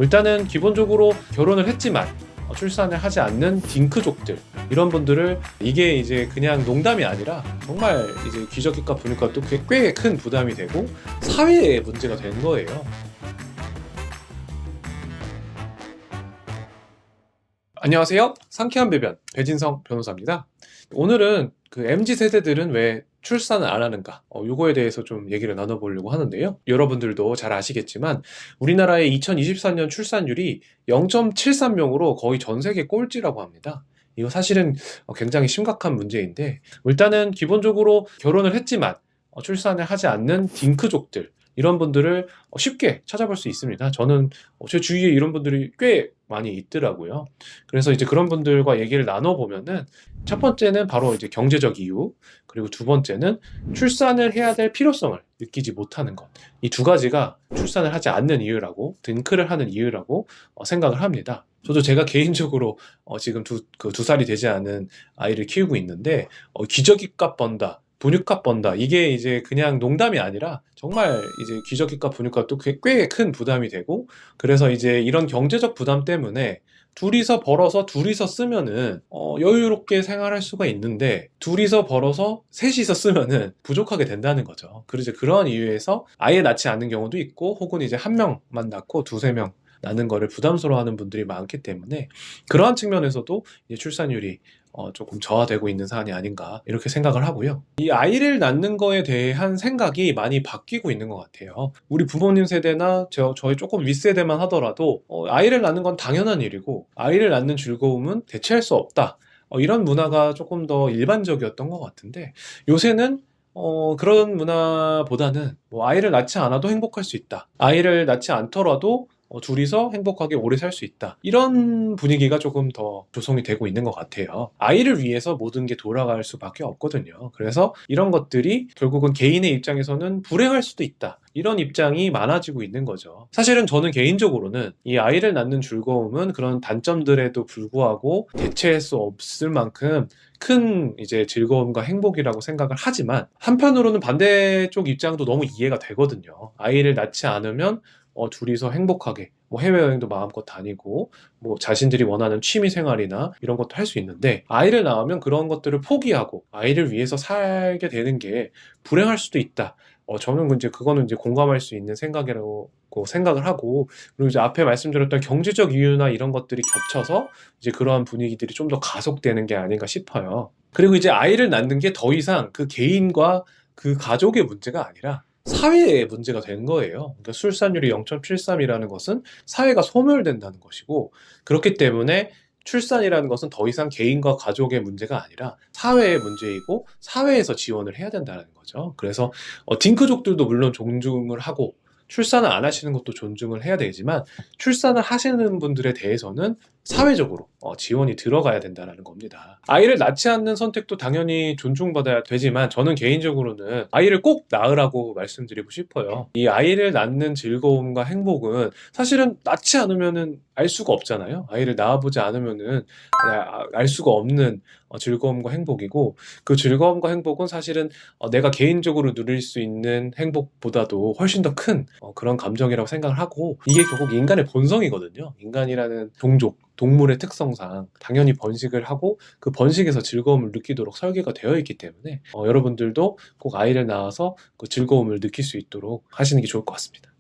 일단은 기본적으로 결혼을 했지만 출산을 하지 않는 딩크족들, 이런 분들을 이게 이제 그냥 농담이 아니라 정말 이제 기저귀값 분유값도 꽤 큰 부담이 되고 사회의 문제가 된 거예요. 안녕하세요. 상쾌한 배변 배진성 변호사입니다. 오늘은 그 MZ 세대들은 왜 출산을 안 하는가, 요거에 대해서 좀 얘기를 나눠보려고 하는데요. 여러분들도 잘 아시겠지만 우리나라의 2024년 출산율이 0.73명으로 거의 전 세계 꼴찌라고 합니다. 이거 사실은 굉장히 심각한 문제인데, 일단은 기본적으로 결혼을 했지만 출산을 하지 않는 딩크족들, 이런 분들을 쉽게 찾아볼 수 있습니다. 저는 제 주위에 이런 분들이 꽤 많이 있더라고요. 그래서 이제 그런 분들과 얘기를 나눠보면은, 첫 번째는 바로 이제 경제적 이유, 그리고 두 번째는 출산을 해야 될 필요성을 느끼지 못하는 것. 이 두 가지가 출산을 하지 않는 이유라고, 딩크를 하는 이유라고 생각을 합니다. 저도 제가 개인적으로 지금 두 살이 되지 않은 아이를 키우고 있는데, 기저귀값 번다, 분유값 번다, 이게 이제 그냥 농담이 아니라 정말 이제 기저귀값 분유값도 꽤 큰 부담이 되고, 그래서 이제 이런 경제적 부담 때문에 둘이서 벌어서 둘이서 쓰면은 여유롭게 생활할 수가 있는데, 둘이서 벌어서 셋이서 쓰면은 부족하게 된다는 거죠. 그래서 그런 이유에서 아예 낳지 않는 경우도 있고, 혹은 이제 한 명만 낳고 두세 명 낳는 거를 부담스러워하는 분들이 많기 때문에, 그러한 측면에서도 이제 출산율이 조금 저하되고 있는 사안이 아닌가, 이렇게 생각을 하고요. 이 아이를 낳는 거에 대한 생각이 많이 바뀌고 있는 것 같아요. 우리 부모님 세대나 저희 조금 윗세대만 하더라도 아이를 낳는 건 당연한 일이고, 아이를 낳는 즐거움은 대체할 수 없다, 이런 문화가 조금 더 일반적이었던 것 같은데, 요새는 그런 문화보다는 뭐 아이를 낳지 않아도 행복할 수 있다, 아이를 낳지 않더라도 둘이서 행복하게 오래 살 수 있다, 이런 분위기가 조금 더 조성이 되고 있는 것 같아요. 아이를 위해서 모든 게 돌아갈 수밖에 없거든요. 그래서 이런 것들이 결국은 개인의 입장에서는 불행할 수도 있다, 이런 입장이 많아지고 있는 거죠. 사실은 저는 개인적으로는 이 아이를 낳는 즐거움은 그런 단점들에도 불구하고 대체할 수 없을 만큼 큰 이제 즐거움과 행복이라고 생각을 하지만, 한편으로는 반대쪽 입장도 너무 이해가 되거든요. 아이를 낳지 않으면 둘이서 행복하게 뭐 해외여행도 마음껏 다니고, 뭐 자신들이 원하는 취미 생활이나 이런 것도 할 수 있는데, 아이를 낳으면 그런 것들을 포기하고 아이를 위해서 살게 되는 게 불행할 수도 있다. 저는 이제 그거는 이제 공감할 수 있는 생각이라고 생각을 하고, 그리고 이제 앞에 말씀드렸던 경제적 이유나 이런 것들이 겹쳐서 이제 그러한 분위기들이 좀 더 가속되는 게 아닌가 싶어요. 그리고 이제 아이를 낳는 게 더 이상 그 개인과 그 가족의 문제가 아니라 사회의 문제가 된 거예요. 그러니까 출산율이 0.73이라는 것은 사회가 소멸된다는 것이고, 그렇기 때문에 출산이라는 것은 더 이상 개인과 가족의 문제가 아니라 사회의 문제이고, 사회에서 지원을 해야 된다는 거죠. 그래서 딩크족들도 물론 존중을 하고, 출산을 안 하시는 것도 존중을 해야 되지만, 출산을 하시는 분들에 대해서는 사회적으로 지원이 들어가야 된다는 겁니다. 아이를 낳지 않는 선택도 당연히 존중받아야 되지만, 저는 개인적으로는 아이를 꼭 낳으라고 말씀드리고 싶어요. 이 아이를 낳는 즐거움과 행복은 사실은 낳지 않으면은 알 수가 없잖아요. 아이를 낳아보지 않으면은 알 수가 없는 즐거움과 행복이고, 그 즐거움과 행복은 사실은 내가 개인적으로 누릴 수 있는 행복보다도 훨씬 더 큰 그런 감정이라고 생각을 하고, 이게 결국 인간의 본성이거든요. 인간이라는 종족, 동물의 특성상 당연히 번식을 하고, 그 번식에서 즐거움을 느끼도록 설계가 되어 있기 때문에 여러분들도 꼭 아이를 낳아서 그 즐거움을 느낄 수 있도록 하시는 게 좋을 것 같습니다.